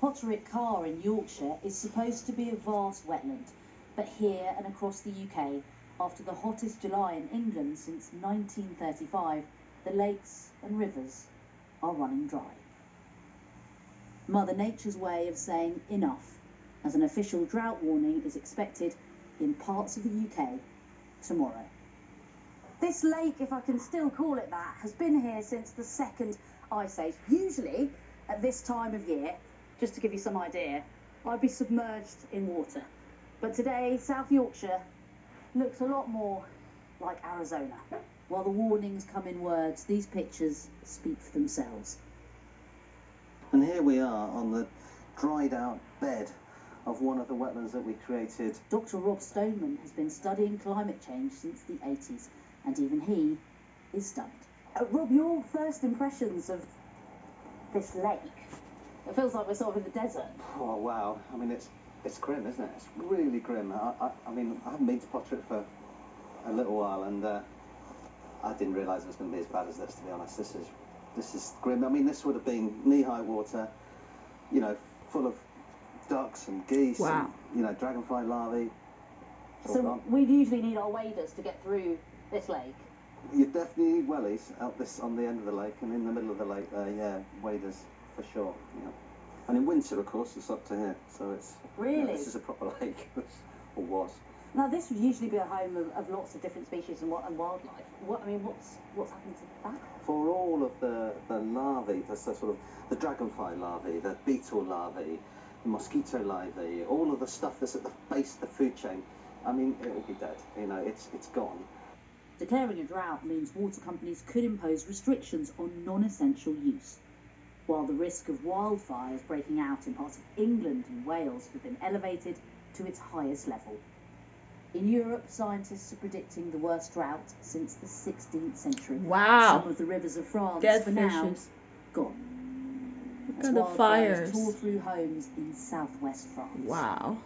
Potterick Carr in Yorkshire is supposed to be a vast wetland, but here and across the UK, after the hottest July in England since 1935, the lakes and rivers are running dry. Mother Nature's way of saying enough, as an official drought warning is expected in parts of the UK tomorrow. This lake, if I can still call it that, has been here since the second ice age. Usually, at this time of year, just to give you some idea, I'd be submerged in water. But today, South Yorkshire looks a lot more like Arizona. While the warnings come in words, these pictures speak for themselves. And here we are on the dried out bed of one of the wetlands that we created. Dr. Rob Stoneman has been studying climate change since the 80s, and even he is stunned. Rob, your first impressions of this lake? It feels like we're sort of in the desert. Oh wow, I mean it's grim, isn't it? It's really grim. I mean, I haven't been to Potterick for a little while, and I didn't realise it was going to be as bad as this, to be honest. This is grim. I mean, this would have been knee-high water, you know, full of ducks and geese, wow, and, you know, dragonfly larvae. So we'd usually need our waders to get through this lake. You definitely need wellies out this on the end of the lake, and in the middle of the lake there, yeah, waders for sure. Yeah. And in winter, of course, it's up to here, so it's really, yeah, this is a proper lake, or was. Now this would usually be a home of lots of different species and wildlife. What's happened to that? For all of the larvae, the sort of the dragonfly larvae, the beetle larvae, the mosquito larvae, all of the stuff that's at the base of the food chain, I mean, it will be dead. You know, it's gone. Declaring a drought means water companies could impose restrictions on non-essential use, while the risk of wildfires breaking out in parts of England and Wales have been elevated to its highest level. In Europe, scientists are predicting the worst drought since the 16th century. Wow. Some of the rivers of France, Dead for fishes. now, gone. Look at the fires. Tore through homes in southwest France. Wow.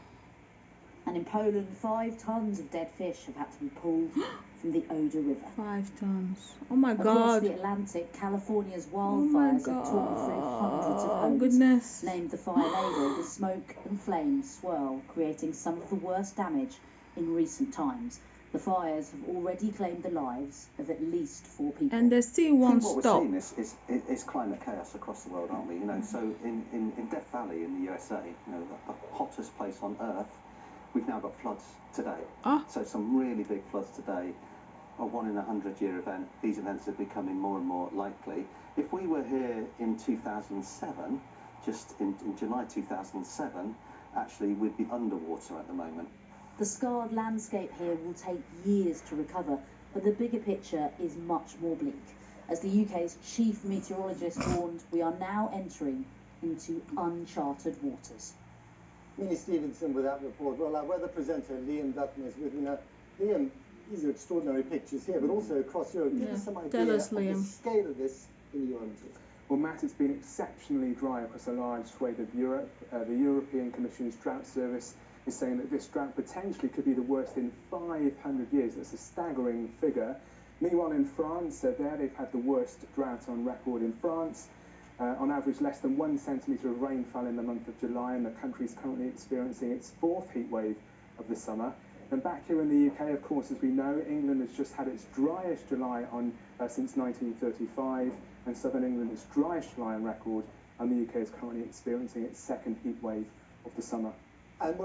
And in Poland, 5 tons of dead fish have had to be pulled from the Oder River. 5 tons. Oh my Across God. the Atlantic, California's wildfires have torn through hundreds of homes. Goodness. Named the fire label, the smoke and flames swirl, creating some of the worst damage in recent times. The fires have already claimed the lives of at least 4 people. And they still won't what stop. We're seeing is climate chaos across the world, aren't we? You know, so in Death Valley in the USA, you know, the hottest place on Earth, we've now got floods today. Ah. So some really big floods today. A 1 in 100-year event. These events are becoming more and more likely. If we were here in 2007, just in July 2007, actually we'd be underwater at the moment. The scarred landscape here will take years to recover, but the bigger picture is much more bleak. As the UK's chief meteorologist warned, we are now entering into uncharted waters. Minnie Stevenson with that report. Well, our weather presenter Liam Dutton is with me now. Liam, these are extraordinary pictures here, but also across Europe. Give us some idea of the scale of this in your own city. Well, Matt, it's been exceptionally dry across a large swathe of Europe. The European Commission's Drought Service is saying that this drought potentially could be the worst in 500 years. That's a staggering figure. Meanwhile, in France, there they've had the worst drought on record in France. On average, less than 1 centimetre of rainfall in the month of July, and the country is currently experiencing its 4th heat wave of the summer. And back here in the UK, of course, as we know, England has just had its driest July since 1935, and southern England its driest July on record, and the UK is currently experiencing its 2nd heat wave of the summer. And